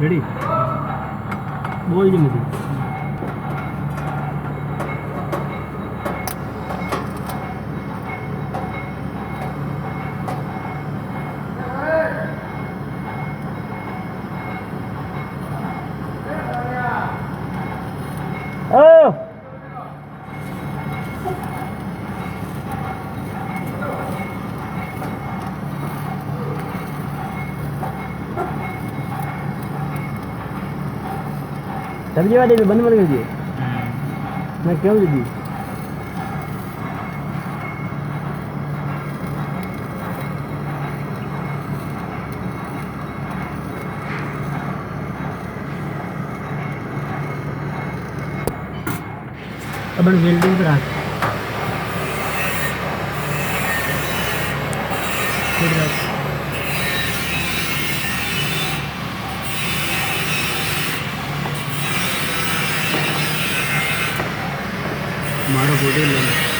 ready બોલ જ નથી सब्जी वाले भी बंद मत कर दिए मैं क्यों दीदी अपन वेल्डिंग पर आके मारो फोटो ले